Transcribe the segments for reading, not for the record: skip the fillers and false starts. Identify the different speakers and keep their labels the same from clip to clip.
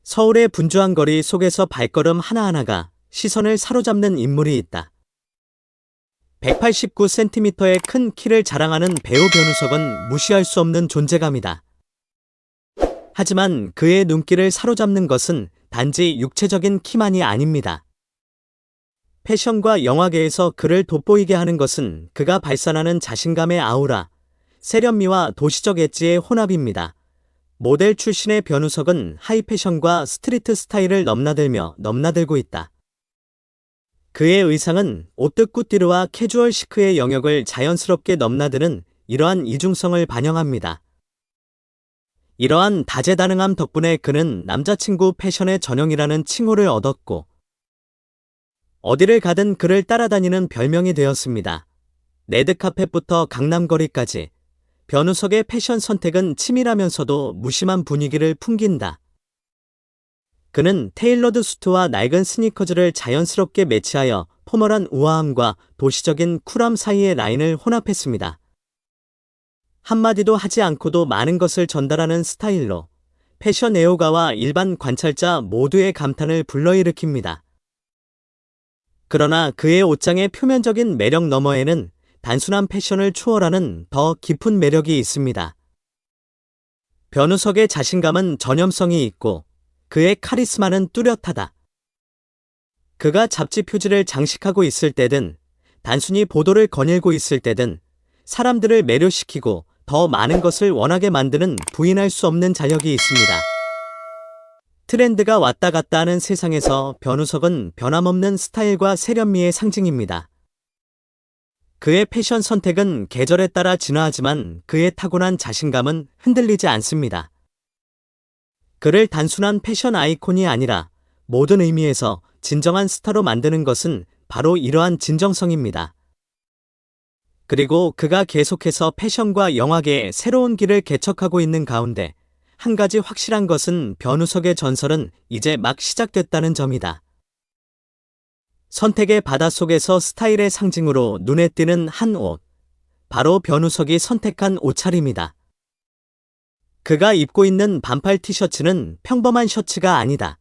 Speaker 1: 서울의 분주한 거리 속에서 발걸음 하나하나가 시선을 사로잡는 인물이 있다. 189cm의 큰 키를 자랑하는 배우 변우석은 무시할 수 없는 존재감이다. 하지만 그의 눈길을 사로잡는 것은 단지 육체적인 키만이 아닙니다. 패션과 영화계에서 그를 돋보이게 하는 것은 그가 발산하는 자신감의 아우라, 세련미와 도시적 엣지의 혼합입니다. 모델 출신의 변우석은 하이패션과 스트리트 스타일을 넘나들고 있다. 그의 의상은 오뜨꾸띠르와 캐주얼 시크의 영역을 자연스럽게 넘나드는 이러한 이중성을 반영합니다. 이러한 다재다능함 덕분에 그는 남자친구 패션의 전형이라는 칭호를 얻었고, 어디를 가든 그를 따라다니는 별명이 되었습니다. 레드카펫부터 강남거리까지 변우석의 패션 선택은 치밀하면서도 무심한 분위기를 풍긴다. 그는 테일러드 수트와 낡은 스니커즈를 자연스럽게 매치하여 포멀한 우아함과 도시적인 쿨함 사이의 라인을 혼합했습니다. 한마디도 하지 않고도 많은 것을 전달하는 스타일로 패션 애호가와 일반 관찰자 모두의 감탄을 불러일으킵니다. 그러나 그의 옷장의 표면적인 매력 너머에는 단순한 패션을 초월하는 더 깊은 매력이 있습니다. 변우석의 자신감은 전염성이 있고 그의 카리스마는 뚜렷하다. 그가 잡지 표지를 장식하고 있을 때든 단순히 보도를 거닐고 있을 때든 사람들을 매료시키고 더 많은 것을 원하게 만드는 부인할 수 없는 자력이 있습니다. 트렌드가 왔다 갔다 하는 세상에서 변우석은 변함없는 스타일과 세련미의 상징입니다. 그의 패션 선택은 계절에 따라 진화하지만 그의 타고난 자신감은 흔들리지 않습니다. 그를 단순한 패션 아이콘이 아니라 모든 의미에서 진정한 스타로 만드는 것은 바로 이러한 진정성입니다. 그리고 그가 계속해서 패션과 영화계에 새로운 길을 개척하고 있는 가운데 한 가지 확실한 것은 변우석의 전설은 이제 막 시작됐다는 점이다. 선택의 바닷속에서 스타일의 상징으로 눈에 띄는 한 옷, 바로 변우석이 선택한 옷차림이다. 그가 입고 있는 반팔 티셔츠는 평범한 셔츠가 아니다.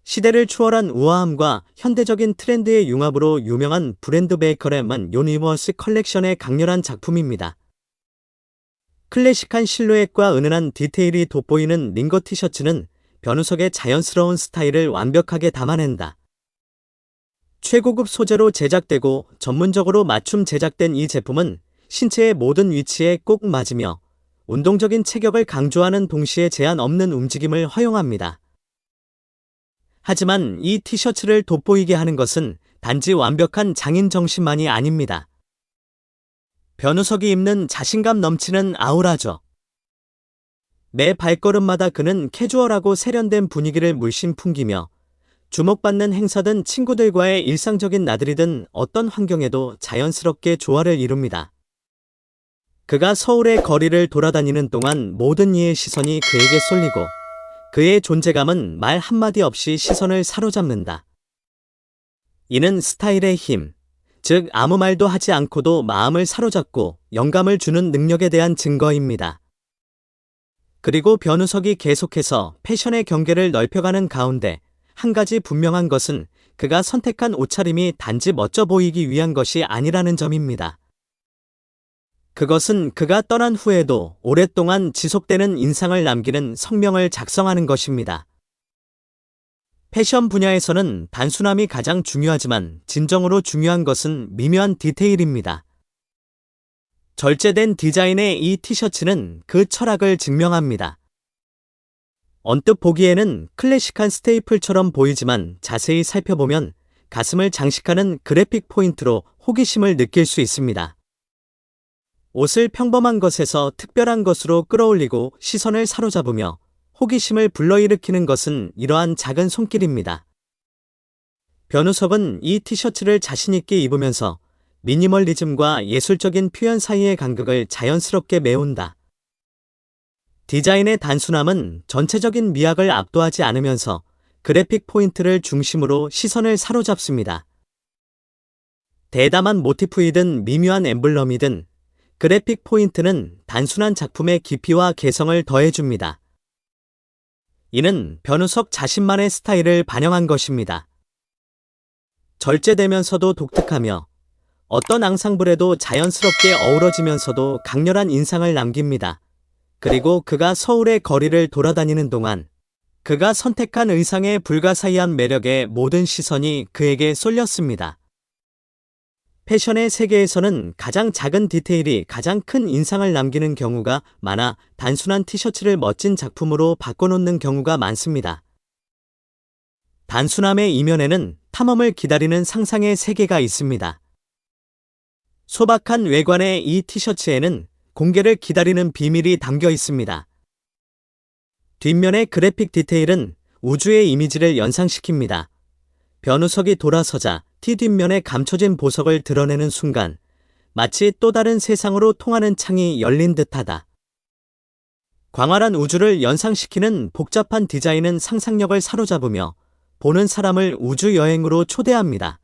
Speaker 1: 시대를 초월한 우아함과 현대적인 트렌드의 융합으로 유명한 브랜드 베이커의 만 유니버스 컬렉션의 강렬한 작품입니다. 클래식한 실루엣과 은은한 디테일이 돋보이는 링거 티셔츠는 변우석의 자연스러운 스타일을 완벽하게 담아낸다. 최고급 소재로 제작되고 전문적으로 맞춤 제작된 이 제품은 신체의 모든 위치에 꼭 맞으며 운동적인 체격을 강조하는 동시에 제한 없는 움직임을 허용합니다. 하지만 이 티셔츠를 돋보이게 하는 것은 단지 완벽한 장인 정신만이 아닙니다. 변우석이 입는 자신감 넘치는 아우라죠. 매 발걸음마다 그는 캐주얼하고 세련된 분위기를 물씬 풍기며 주목받는 행사든 친구들과의 일상적인 나들이든 어떤 환경에도 자연스럽게 조화를 이룹니다. 그가 서울의 거리를 돌아다니는 동안 모든 이의 시선이 그에게 쏠리고 그의 존재감은 말 한마디 없이 시선을 사로잡는다. 이는 스타일의 힘, 즉 아무 말도 하지 않고도 마음을 사로잡고 영감을 주는 능력에 대한 증거입니다. 그리고 변우석이 계속해서 패션의 경계를 넓혀가는 가운데 한 가지 분명한 것은 그가 선택한 옷차림이 단지 멋져 보이기 위한 것이 아니라는 점입니다. 그것은 그가 떠난 후에도 오랫동안 지속되는 인상을 남기는 성명을 작성하는 것입니다. 패션 분야에서는 단순함이 가장 중요하지만 진정으로 중요한 것은 미묘한 디테일입니다. 절제된 디자인의 이 티셔츠는 그 철학을 증명합니다. 언뜻 보기에는 클래식한 스테이플처럼 보이지만 자세히 살펴보면 가슴을 장식하는 그래픽 포인트로 호기심을 느낄 수 있습니다. 옷을 평범한 것에서 특별한 것으로 끌어올리고 시선을 사로잡으며 호기심을 불러일으키는 것은 이러한 작은 손길입니다. 변우석은 이 티셔츠를 자신있게 입으면서 미니멀리즘과 예술적인 표현 사이의 간극을 자연스럽게 메운다. 디자인의 단순함은 전체적인 미학을 압도하지 않으면서 그래픽 포인트를 중심으로 시선을 사로잡습니다. 대담한 모티프이든 미묘한 엠블럼이든 그래픽 포인트는 단순한 작품의 깊이와 개성을 더해줍니다. 이는 변우석 자신만의 스타일을 반영한 것입니다. 절제되면서도 독특하며 어떤 앙상블에도 자연스럽게 어우러지면서도 강렬한 인상을 남깁니다. 그리고 그가 서울의 거리를 돌아다니는 동안 그가 선택한 의상의 불가사의한 매력에 모든 시선이 그에게 쏠렸습니다. 패션의 세계에서는 가장 작은 디테일이 가장 큰 인상을 남기는 경우가 많아 단순한 티셔츠를 멋진 작품으로 바꿔놓는 경우가 많습니다. 단순함의 이면에는 탐험을 기다리는 상상의 세계가 있습니다. 소박한 외관의 이 티셔츠에는 공개를 기다리는 비밀이 담겨 있습니다. 뒷면의 그래픽 디테일은 우주의 이미지를 연상시킵니다. 변우석이 돌아서자 티 뒷면에 감춰진 보석을 드러내는 순간 마치 또 다른 세상으로 통하는 창이 열린 듯하다. 광활한 우주를 연상시키는 복잡한 디자인은 상상력을 사로잡으며 보는 사람을 우주 여행으로 초대합니다.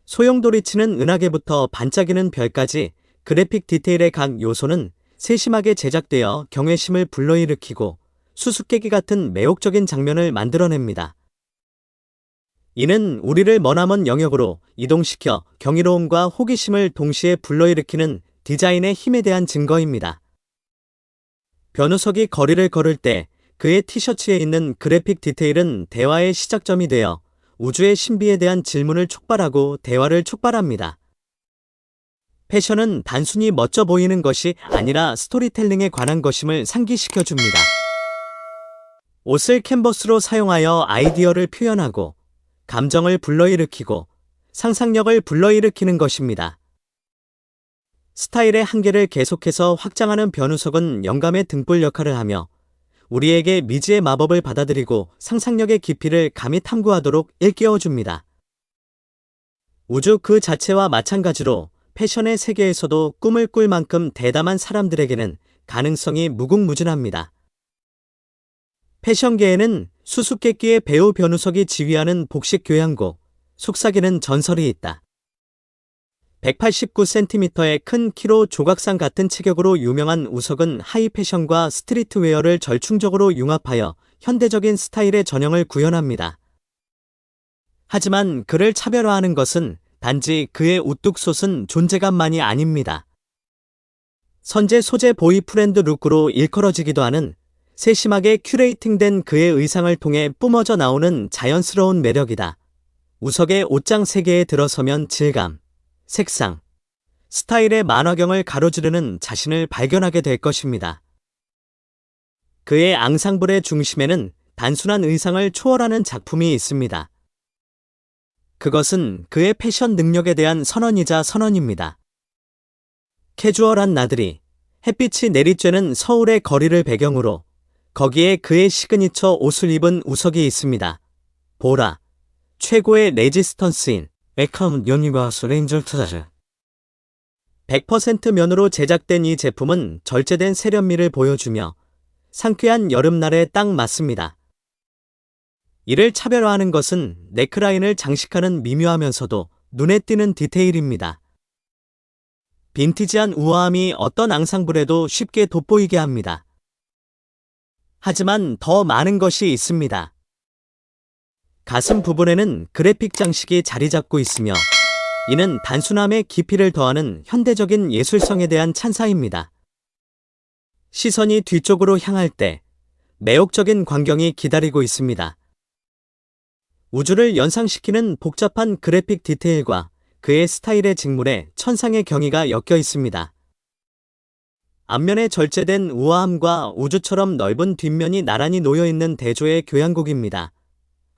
Speaker 1: 소용돌이치는 은하계부터 반짝이는 별까지 그래픽 디테일의 각 요소는 세심하게 제작되어 경외심을 불러일으키고 수수께끼 같은 매혹적인 장면을 만들어냅니다. 이는 우리를 머나먼 영역으로 이동시켜 경이로움과 호기심을 동시에 불러일으키는 디자인의 힘에 대한 증거입니다. 변우석이 거리를 걸을 때 그의 티셔츠에 있는 그래픽 디테일은 대화의 시작점이 되어 우주의 신비에 대한 질문을 촉발하고 대화를 촉발합니다. 패션은 단순히 멋져 보이는 것이 아니라 스토리텔링에 관한 것임을 상기시켜줍니다. 옷을 캔버스로 사용하여 아이디어를 표현하고 감정을 불러일으키고 상상력을 불러일으키는 것입니다. 스타일의 한계를 계속해서 확장하는 변우석은 영감의 등불 역할을 하며 우리에게 미지의 마법을 받아들이고 상상력의 깊이를 감히 탐구하도록 일깨워줍니다. 우주 그 자체와 마찬가지로 패션의 세계에서도 꿈을 꿀 만큼 대담한 사람들에게는 가능성이 무궁무진합니다. 패션계에는 수수께끼의 배우 변우석이 지휘하는 복식 교향곡, 속삭이는 전설이 있다. 189cm의 큰 키로 조각상 같은 체격으로 유명한 우석은 하이 패션과 스트리트웨어를 절충적으로 융합하여 현대적인 스타일의 전형을 구현합니다. 하지만 그를 차별화하는 것은 단지 그의 우뚝 솟은 존재감만이 아닙니다. 선제 소재 보이프렌드 룩으로 일컬어지기도 하는 세심하게 큐레이팅된 그의 의상을 통해 뿜어져 나오는 자연스러운 매력이다. 우석의 옷장 세계에 들어서면 질감, 색상, 스타일의 만화경을 가로지르는 자신을 발견하게 될 것입니다. 그의 앙상블의 중심에는 단순한 의상을 초월하는 작품이 있습니다. 그것은 그의 패션 능력에 대한 선언이자 선언입니다. 캐주얼한 나들이, 햇빛이 내리쬐는 서울의 거리를 배경으로 거기에 그의 시그니처 옷을 입은 우석이 있습니다. 보라, 최고의 레지스턴스인 웨컴 유니버스 레인저 투자즈. 100% 면으로 제작된 이 제품은 절제된 세련미를 보여주며 상쾌한 여름날에 딱 맞습니다. 이를 차별화하는 것은 넥라인을 장식하는 미묘하면서도 눈에 띄는 디테일입니다. 빈티지한 우아함이 어떤 앙상블에도 쉽게 돋보이게 합니다. 하지만 더 많은 것이 있습니다. 가슴 부분에는 그래픽 장식이 자리 잡고 있으며 이는 단순함에 깊이를 더하는 현대적인 예술성에 대한 찬사입니다. 시선이 뒤쪽으로 향할 때 매혹적인 광경이 기다리고 있습니다. 우주를 연상시키는 복잡한 그래픽 디테일과 그의 스타일의 직물에 천상의 경의가 엮여 있습니다. 앞면에 절제된 우아함과 우주처럼 넓은 뒷면이 나란히 놓여있는 대조의 교향곡입니다.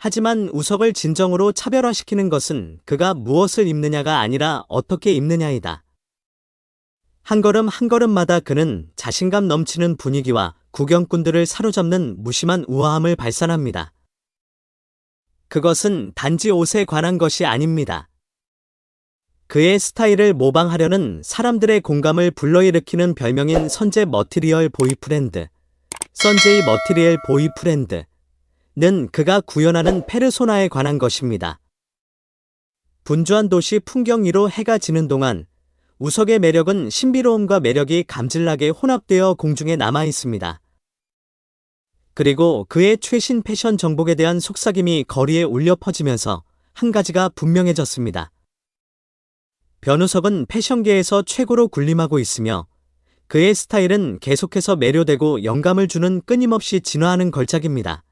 Speaker 1: 하지만 우석을 진정으로 차별화시키는 것은 그가 무엇을 입느냐가 아니라 어떻게 입느냐이다. 한 걸음 한 걸음마다 그는 자신감 넘치는 분위기와 구경꾼들을 사로잡는 무심한 우아함을 발산합니다. 그것은 단지 옷에 관한 것이 아닙니다. 그의 스타일을 모방하려는 사람들의 공감을 불러일으키는 별명인 선제 머티리얼 보이프렌드, 선제이 머티리얼 보이프렌드 는 그가 구현하는 페르소나에 관한 것입니다. 분주한 도시 풍경 위로 해가 지는 동안 우석의 매력은 신비로움과 매력이 감질나게 혼합되어 공중에 남아 있습니다. 그리고 그의 최신 패션 정복에 대한 속삭임이 거리에 울려 퍼지면서 한 가지가 분명해졌습니다. 변우석은 패션계에서 최고로 군림하고 있으며 그의 스타일은 계속해서 매료되고 영감을 주는 끊임없이 진화하는 걸작입니다.